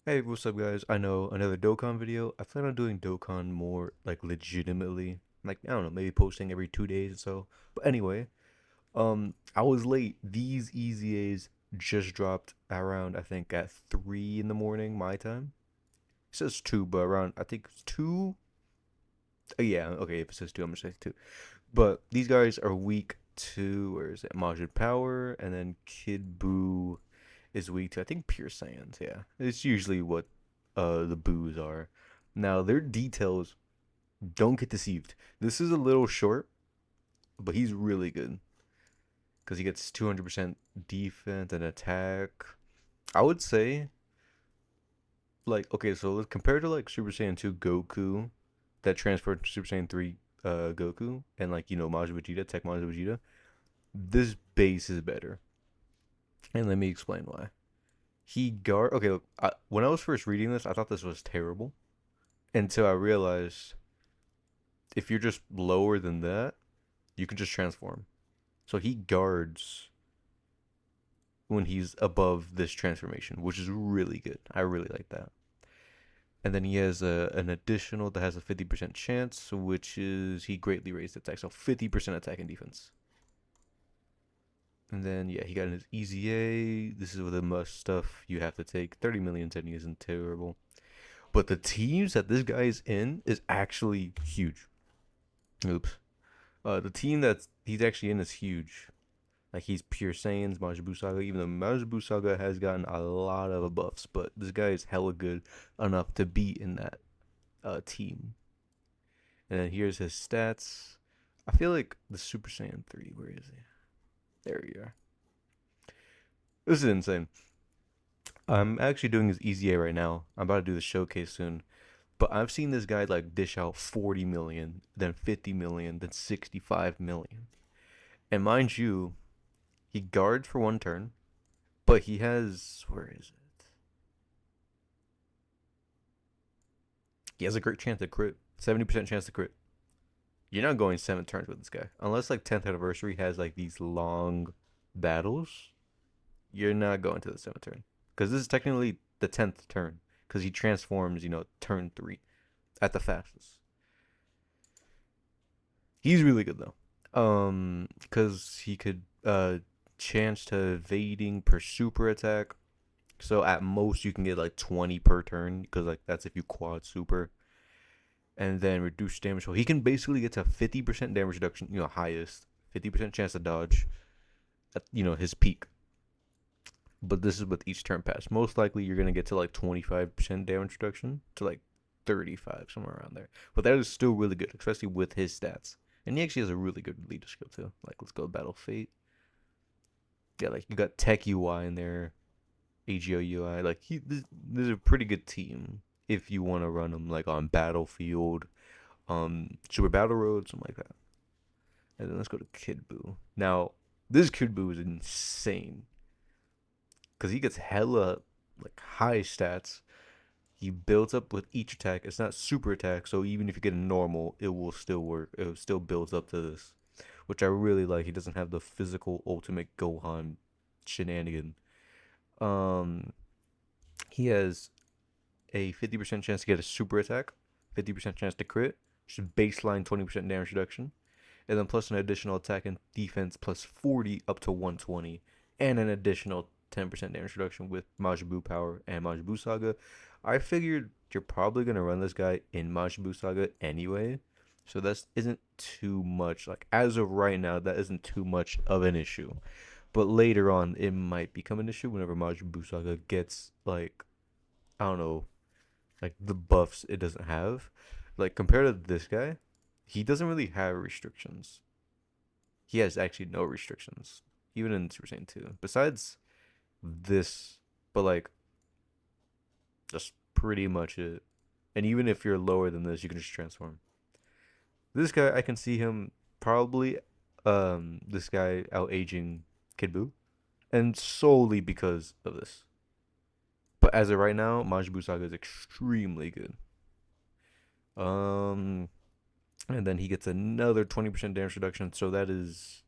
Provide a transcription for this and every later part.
Hey, what's up, guys? I know another Dokkan video. I plan on doing Dokkan more like legitimately. Like, I don't know, maybe posting every 2 days or so. But anyway, I was late. These EZAs just dropped around, I think, at 3 in the morning, my time. It says 2, but around, I think it's 2. Yeah, okay, if it says 2, I'm gonna say 2. But these guys are weak to, where is it? Majid Power, and then Kid Buu is weak to, I think, Pure Saiyans. Yeah, it's usually what the Boos are. Now their details, don't get deceived. This is a little short, but he's really good because he gets 200% defense and attack. I would say, like, okay, so let's compare to like Super Saiyan 2 Goku that transferred to Super Saiyan 3 Goku and like Majin Vegeta, Tech Majin Vegeta. This base is better, and let me explain why. He guard. Okay, look, when I was first reading this, I thought this was terrible until I realized if you're just lower than that, you can just transform. So he guards when he's above this transformation, which is really good. I really like that. And then he has an additional that has a 50% chance, which is he greatly raised attack. So 50% attack and defense. And then, yeah, he got his easy A. This is the must stuff you have to take. 30 million technique isn't terrible. But the teams that this guy is in is actually huge. Oops. The team that he's actually in is huge. Like he's pure Saiyans, Majin Buu Saga. Even though Majin Buu Saga has gotten a lot of buffs, but this guy is hella good enough to be in that team. And then here's his stats. I feel like the Super Saiyan 3. Where is he? There you are. This is insane. I'm actually doing his EZA right now. I'm about to do the showcase soon. But I've seen this guy like dish out 40 million, then 50 million, then 65 million. And mind you, he guards for one turn, but he has, where is it? He has a great chance to crit. 70% chance to crit. You're not going 7 turns with this guy. Unless like 10th anniversary has like these long battles, you're not going to the 7th turn. Because this is technically the 10th turn. Because he transforms, turn 3 at the fastest. He's really good though. Because he could chance to evading per super attack. So at most you can get like 20 per turn because like that's if you quad super, and then reduce damage. So he can basically get to 50% damage reduction, highest 50% chance to dodge at his peak. But this is with each turn pass. Most likely you're gonna get to like 25% damage reduction to like 35 somewhere around there. But that is still really good, especially with his stats. And he actually has a really good leader skill too. Like let's go Battle Fate. Yeah, like you got Tech UI in there, AGO UI. Like this is a pretty good team if you want to run them like on Battlefield, Super Battle Road, something like that. And then let's go to Kid Buu. Now this Kid Buu is insane because he gets hella like high stats. He builds up with each attack. It's not super attack, so even if you get a normal, it will still work. It still builds up to this, which I really like. He doesn't have the physical ultimate Gohan shenanigan. Um, he has a 50% chance to get a super attack, 50% chance to crit, which is baseline 20% damage reduction, and then plus an additional attack and defense plus 40 up to 120, and an additional 10% damage reduction with Majin Buu Power and Majin Buu Saga. I figured you're probably going to run this guy in Majin Buu Saga anyway, so that isn't too much. Like, as of right now, that isn't too much of an issue. But later on, it might become an issue whenever Majin Buu Saga gets, like, I don't know, like the buffs it doesn't have. Like compared to this guy, he doesn't really have restrictions. He has actually no restrictions, even in Super Saiyan 2. Besides this, but like that's pretty much it. And even if you're lower than this, you can just transform. This guy, I can see him probably, this guy out aging Kid Buu, and solely because of this. But as of right now, Majin Buu Saga is extremely good. Um, and then he gets another 20% damage reduction. So that is,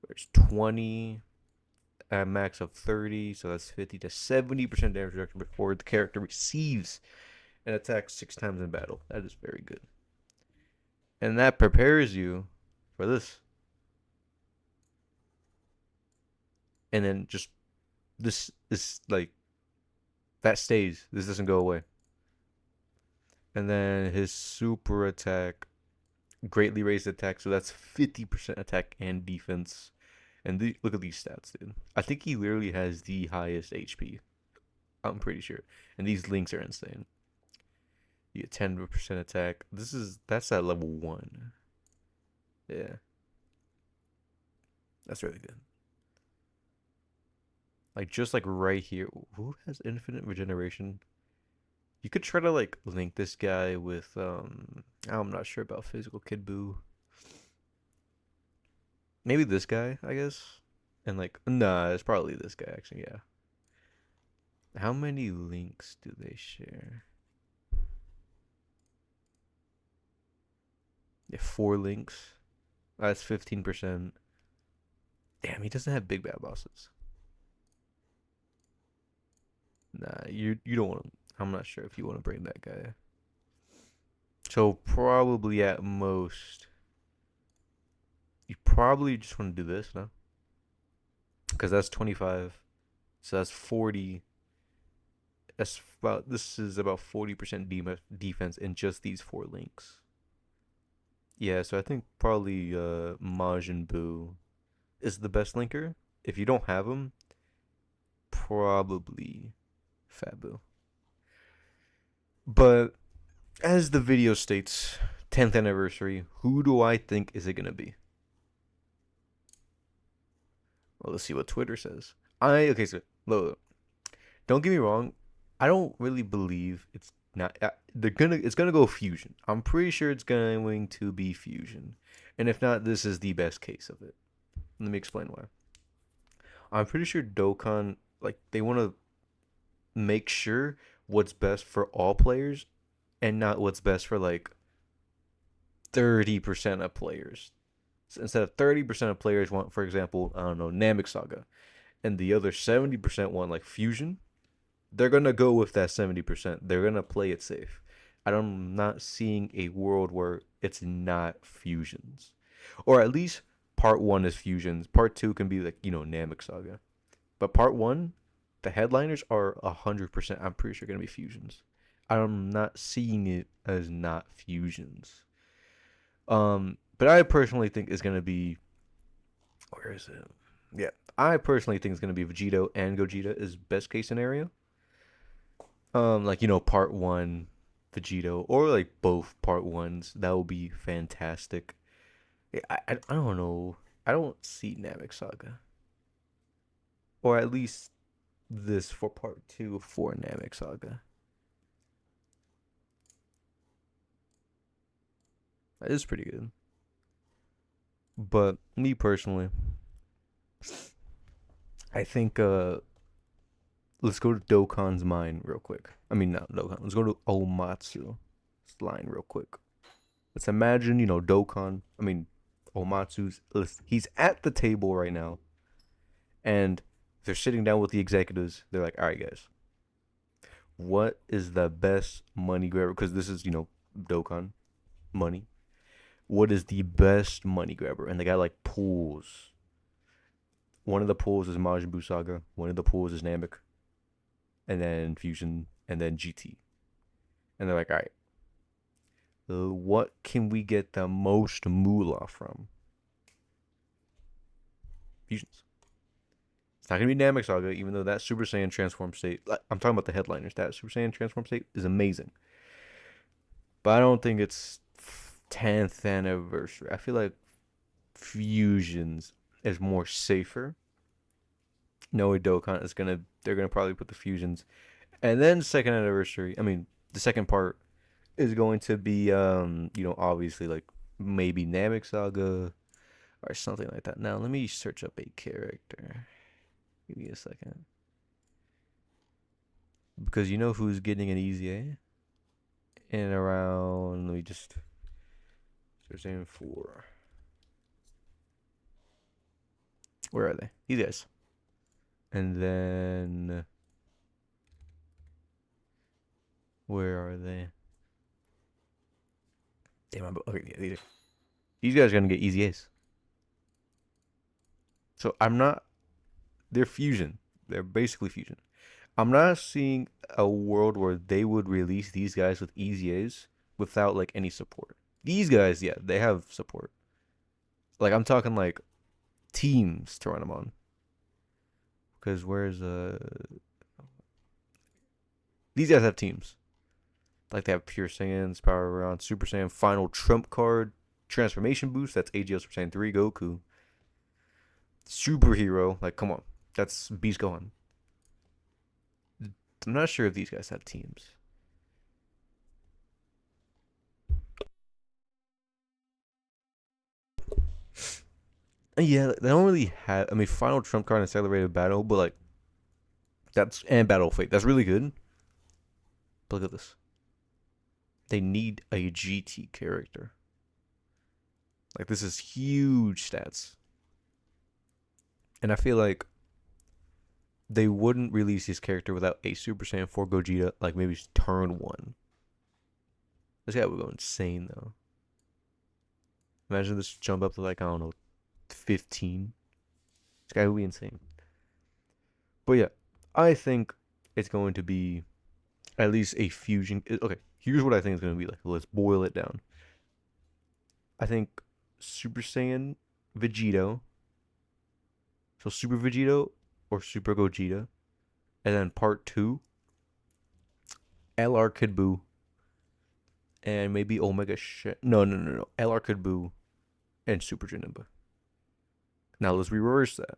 there's 20. at a max of 30, so that's 50 to 70% damage reduction before the character receives an attack 6 times in battle. That is very good. And that prepares you for this. And then just this is like that stays. This doesn't go away. And then his super attack greatly raised attack, so that's 50% attack and defense. And look at these stats, dude. I think he literally has the highest HP. I'm pretty sure. And these links are insane. You get 10% attack. That's at level 1. Yeah. That's really good. Like just like right here. Who has infinite regeneration? You could try to like link this guy with I'm not sure about physical Kid Buu. Maybe this guy, I guess. And like nah, it's probably this guy actually, yeah. How many links do they share? Yeah, 4 links. That's 15%. Damn, he doesn't have big bad bosses. Nah, you don't want to. I'm not sure if you want to bring that guy. So probably at most, you probably just want to do this, no? Because that's 25. So that's 40. This is about 40% defense in just these 4 links. Yeah, so I think probably Majin Buu is the best linker. If you don't have him, probably Fabu. But as the video states, 10th anniversary, who do I think is it going to be? Well, let's see what Twitter says. Okay, so look, don't get me wrong, I don't really believe it's not it's gonna go fusion. I'm pretty sure it's going to be fusion. And if not, this is the best case of it. Let me explain why. I'm pretty sure Dokkan, like, they want to make sure what's best for all players and not what's best for like 30% of players. So instead of 30% of players want, for example, I don't know, Namek Saga, and the other 70% want like fusion, they're gonna go with that 70%. They're gonna play it safe. I'm not seeing a world where it's not fusions, or at least part 1 is fusions. Part 2 can be like Namek Saga, but part 1, the headliners are 100%. I'm pretty sure gonna be fusions. I'm not seeing it as not fusions. But I personally think it's gonna be. Where is it? Yeah, I personally think it's gonna be Vegito and Gogeta is best case scenario. Like part 1, Vegito, or like both part 1s. That would be fantastic. I don't know. I don't see Namek Saga, or at least this for part 2 for Namek Saga. That is pretty good. But me personally, I think let's go to Dokkan's mind real quick. I mean not Dokkan. Let's go to Omatsu's line real quick. Let's imagine, Dokkan. I mean Omatsu's. He's at the table right now, and they're sitting down with the executives. They're like, "All right, guys, what is the best money grabber?" Because this is, Dokkan money. What is the best money grabber? And the guy like pulls. One of the pulls is Majin Buu Saga. One of the pulls is Namek. And then Fusion. And then GT. And they're like, all right, what can we get the most moolah from? Fusions. It's not going to be Namek Saga, even though that Super Saiyan transform state, I'm talking about the headliners, that Super Saiyan transform state is amazing. But I don't think it's 10th anniversary. I feel like Fusions is more safer. No, Dokkan is they're gonna probably put the fusions, and then second anniversary. I mean, the second part is going to be obviously like maybe Namek Saga or something like that. Now let me search up a character. Give me a second, because you know who's getting an easy A in around. Let me just search in for. Where are they? These guys. And then where are they? Damn, okay, yeah, these guys are gonna get easy A's. So I'm not. They're fusion. They're basically fusion. I'm not seeing a world where they would release these guys with easy A's without like any support. These guys, yeah, they have support. Like I'm talking like teams to run them on. Because where's these guys have teams. Like they have Pure Saiyans, Power Round, Super Saiyan, Final Trump Card, Transformation Boost. That's AGL Super Saiyan 3 Goku. Superhero. Like, come on. That's Beast Gohan. I'm not sure if these guys have teams. Yeah, they don't really have. I mean, Final Trump Card and Accelerated Battle, but like, that's. And Battle Fate. That's really good. But look at this. They need a GT character. Like, this is huge stats. And I feel like they wouldn't release this character without a Super Saiyan 4 Gogeta, like maybe turn one. This guy would go insane, though. Imagine this jump up to, like, I don't know, 15. This guy would be insane. But yeah, I think it's going to be at least a fusion. Okay, here's what I think it's going to be like. Let's boil it down. I think Super Saiyan Vegito. So Super Vegito or Super Gogeta. And then part 2, LR Kid Buu. And maybe Omega No. LR Kid Buu and Super Janemba. Now let's reverse that.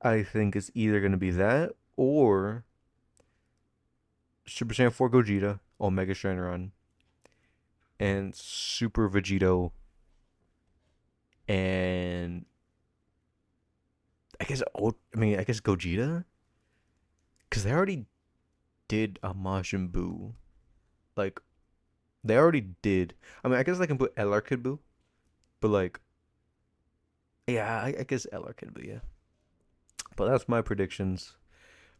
I think it's either going to be that or Super Saiyan 4 Gogeta, Omega Shenron, and Super Vegito, and I guess Gogeta, because they already did a Majin Buu. Like, they already did. I mean, I guess I can put LR Kid Buu, but like, yeah, I guess LR Kid Buu, yeah. But that's my predictions.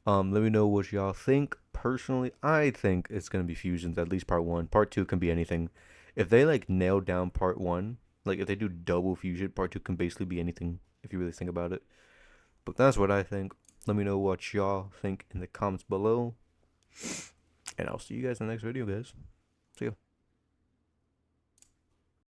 Let me know what y'all think. Personally, I think it's gonna be fusions, at least part 1. Part 2 can be anything. If they like nail down part 1, like if they do double fusion, part 2 can basically be anything if you really think about it. But that's what I think. Let me know what y'all think in the comments below. And I'll see you guys in the next video, guys.